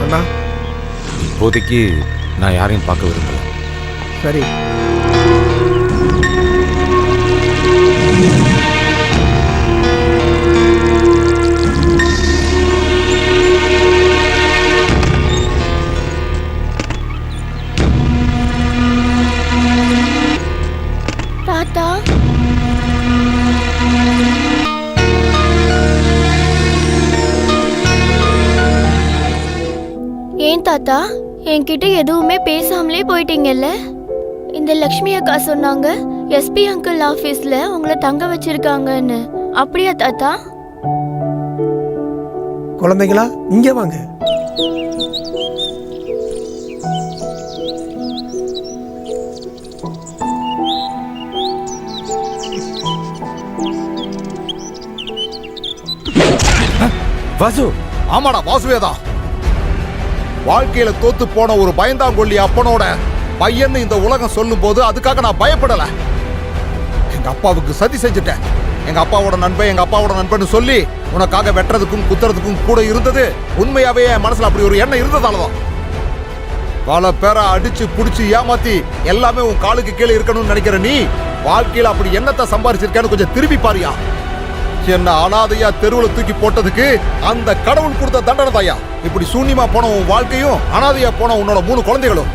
அண்ணா, இப்போதைக்கு நான் யாரையும் பார்க்க விரும்பல. சரி. தாத்தா, ஏன் தாத்தா என்கிட்ட எதுவுமே பேசாமலே போயிட்டீங்கல்ல? இந்த லக்ஷ்மி அக்கா சொன்னாங்க எஸ்பி அங்கிள் ஆபீஸ்ல உங்களை தங்க வச்சிருக்காங்கன்னு. அப்படியா தாத்தா? குழந்தைங்களா, இங்கே வாங்க. வாசு. ஆமாடா, வாசுவேதா. வாழ்க்கையில தோத்து போன ஒரு பயந்தாங்கொல்லி அப்பனோட பையன் இந்த உலகம் சொல்லும் போது அதுக்காக நான் பயப்படல. எங்க அப்பாவுக்கு சதி செஞ்சுட்டேன். எங்க அப்பாவோட நண்பன் எங்க அப்பாவோட நண்பன் சொல்லி உனக்காக வெட்டுறதுக்கும் குத்துறதுக்கும் கூட இருந்தது உண்மையாவே என் மனசுல அப்படி ஒரு எண்ணம் இருந்ததாலதான். பல பேரை அடிச்சு புடிச்சு ஏமாத்தி எல்லாமே உன் காலுக்கு கீழே இருக்கணும்னு நினைக்கிற நீ வாழ்க்கையில அப்படி என்னத்தை சம்பாரிச்சிருக்கேன்னு கொஞ்சம் திரும்பி பாரியா. என்ன அனாதையா தெருவுல தூக்கி போட்டதுக்கு அந்த கடவுள் கொடுத்த தண்டனை தாயா. இப்படி சூன்யமா போன உன் வாழ்க்கையும் அனாதையா போன உன்னோட 3 குழந்தைகளும்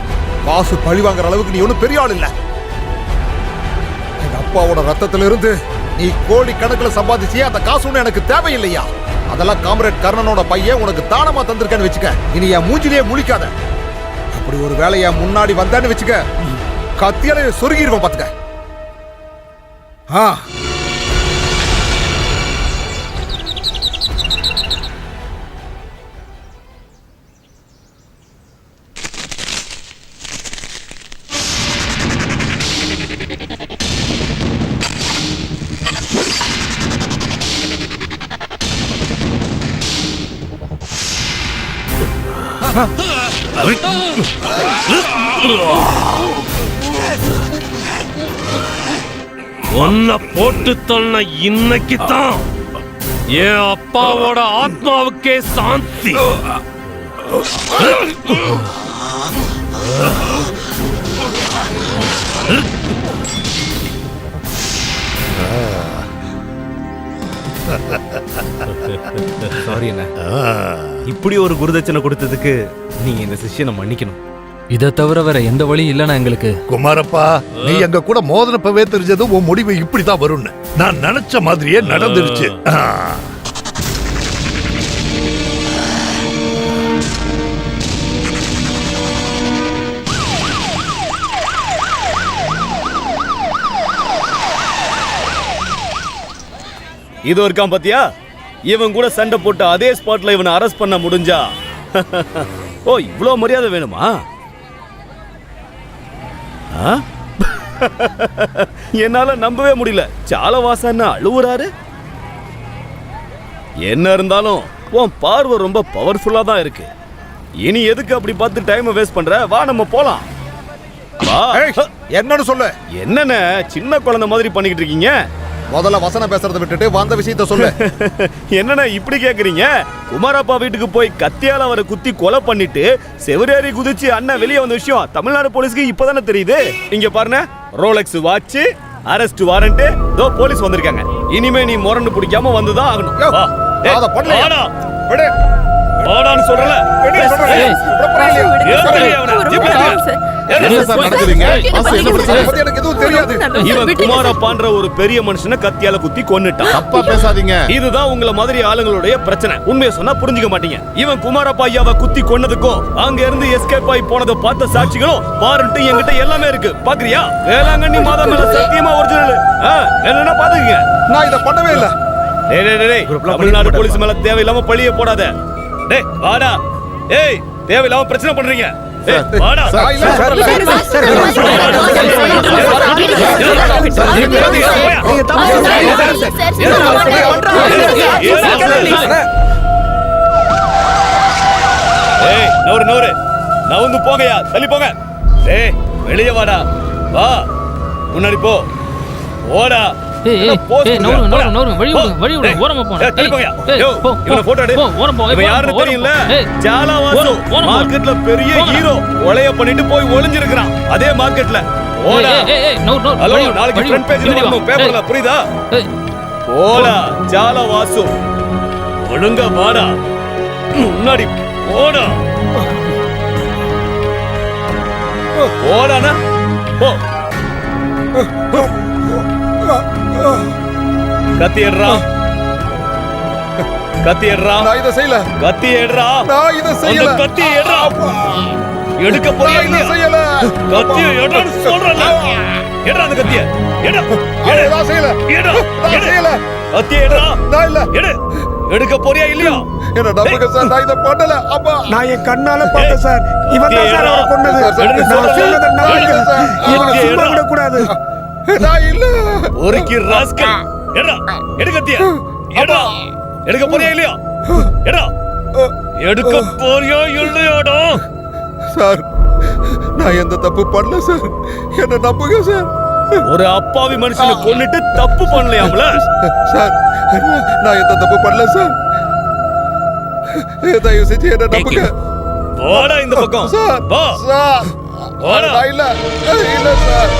காசு பழி வாங்குற அளவுக்கு நீ ஒன்னும் பெரிய ஆள் இல்ல. எங்க அப்பாவோட ரத்தத்துல இருந்து நீ கோடி கணக்குல சம்பாதிச்சியே அந்த காசு ஒண்ணு எனக்கு தேவையில்லையா. அதெல்லாம் காம்ரேட் கர்ணனோட பையன் உனக்கு தானமா தந்திருக்கேன்னு வச்சுக்க. இனி என் மூஞ்சிலேயே முழிக்காத. அப்படி ஒரு வேலையா முன்னாடி வந்தேன்னு வச்சுக்க, கத்தியால சொருகிடுவேன் பாத்துக்க. ஒன்ன போட்டு தள்ள இன்னைக்கு தான் என் அப்பாவோட ஆத்மாவுக்கே சாந்தி. சாரி அண்ணா, இப்படி ஒரு குருதட்சணை கொடுத்ததுக்கு நீங்க இந்த சிஷ்யனை மன்னிக்கணும். இதை தவிர வேற எந்த வழியும் இல்லைன்னா எங்களுக்கு. குமாரப்பா, நீ எங்க கூட மோதினப்பவே தெரிஞ்சது உன் முடிவு இப்படிதான் வரும்னு. நான் நினைச்ச மாதிரியே நடந்துருச்சு. இது இருக்கான் பாத்தியா, இவன் கூட சண்டை போட்டு அதே ஸ்பாட்ல இவனை அரெஸ்ட் பண்ண முடிஞ்சா ஓ இவ்வளவு மரியாதை வேணுமா? என்னால நம்பவே முடியல. சாலவாசன் அழுவுறாரு. என்ன இருந்தாலும் உன் பார்வை ரொம்ப பவர்ஃபுல்லா தான் இருக்கு. இனி எதுக்கு அப்படி பார்த்து டைம் வேஸ்ட் பண்ற? வா நம்ம போலாம். என்னன்னு சொல்லு. என்னன்னு சின்ன குழந்தை மாதிரி பண்ணிக்கிட்டு இருக்கீங்க? முதல்ல வசனம் பேசுறதை விட்டுட்டு வந்த விஷயத்த சொல்லு. என்னன்னா இப்படி கேக்குறீங்க? குமாரப்பா வீட்டுக்கு போய் கத்தியால அவரை குத்தி கொலை பண்ணிட்டு செவரேறி குதிச்சு அண்ணன் வெளியே வந்த விஷயம் தமிழ்நாடு போலீஸ்க்கு இப்பதானே தெரியுது. இங்க பாருங்க, ரோலெக்ஸ் வாட்ச், அரெஸ்ட் வாரண்ட், தோ போலீஸ் வந்திருக்காங்க. இனிமே நீ முரண்டு பிடிக்காம வந்துதான் ஆகணும். சொல்றல குமாரப்பான்ற ஒரு பெரிய மனுஷனை கத்தியால குத்தி கொன்னுட்டான். தப்பா பேசாதீங்க. இதுதான் உங்களை மாதிரி ஆளுங்களுடைய பிரச்சனை. உண்மையை சொன்னா புரிஞ்சுக்க மாட்டீங்க. இவன் குமாரப்பா ஐயாவை குத்தி கொன்னதுக்கும் அங்க இருந்து எஸ்கேப் ஆகி போனதை பார்த்த சாட்சிகளும் வாரண்ட் என்கிட்ட எல்லாமே இருக்கு. பாக்குறியா? வேளாங்கண்ணி மாதா மேல சத்தியமா ஒரிஜினல். என்னன்னா பாத்துக்கங்க. நான் இத பண்ணவே இல்ல. தமிழ்நாடு போலீஸ் மேல தேவையில்லாம பழிய போடாத. டேய் வாடா. ஏய் தேவையில்லாம பிரச்சனை பண்றீங்க. வாடா. நவுந்து போங்கயா, தள்ளி போங்க. ஏய் வெளியே வாடா. வா முன்னாடி போ. ஓடா. ஏய் ஏய் போஸ்ட் ஏய் கொடுங்க, நவுரு போடா. நவுரு நவுரு வழி விடு ஓரமா போ ஏய், திரும்புங்க. யோ, இவனை photo எடு. ஓரம் போ இவன் யாருன்னு தெரியல ஜாலா வாசு ஓரம் போ. மார்க்கெட்ல பெரிய போங்கடா. ஹீரோ கொலைய பண்ணிட்டு போய் ஒளிஞ்சிருக்கான் அதே மார்க்கெட்ல போடா ஏய் நவுரு ஹலோ நாளைக்கு ஃப்ரண்ட் பேஜ்ல வரணும் பேப்பர்ல புரியுதா ஏய் போடா ஜாலா வாசு ஒழுங்கா வாடா முன்னாடி போடா போடானா போ கத்தி எடுறா கத்தி எடுறா நான் இதை செய்யல கத்தி எடுறா நான் இதை செய்யல அந்த கத்தி எடுறா எடுக்க போறியா நான் இதை இல்லையா செய்யல கத்திய எடுன்னு சொல்றல எடுறா அந்த கத்திய எடு எடு நான் செய்யல எடு நான் எடு செய்யல கத்திய எடுறா நான் இல்ல எடு எடுக்க போறியா இல்லையா என்ன நம்புங்க சார் நான் இதை பண்ணல அப்பா நான் என் கண்ணால பார்த்தேன் சார் இவன் தான் சார் அவரை கொன்னது எடுன்னு நான் சொல்றல. சொன்னதை நம்புங்க சார் இவனை கத்திய சும்மா எடுறா. விடக்கூடாது நான் இல்ல ஒருக்கி ராஸ்கல் எடுறா எடு கத்திய எடுறா எடுக்க போறியா இல்லையா எடுறா எடுக்க போறியா இல்லையாடா சார் நான் எந்த தப்பு பண்ணல சார் என்ன நம்புங்க சார் ஒரு அப்பாவி மனுஷனை கொன்னுட்டு தப்பு பண்ணலையாம்ல சார் நான் எந்த தப்பு பண்ணல சார் தயவு செஞ்சு என்ன நம்புங்க வாடா இந்த பக்கம் சார் வா சார் வாடா நான் இல்ல இல்ல சார்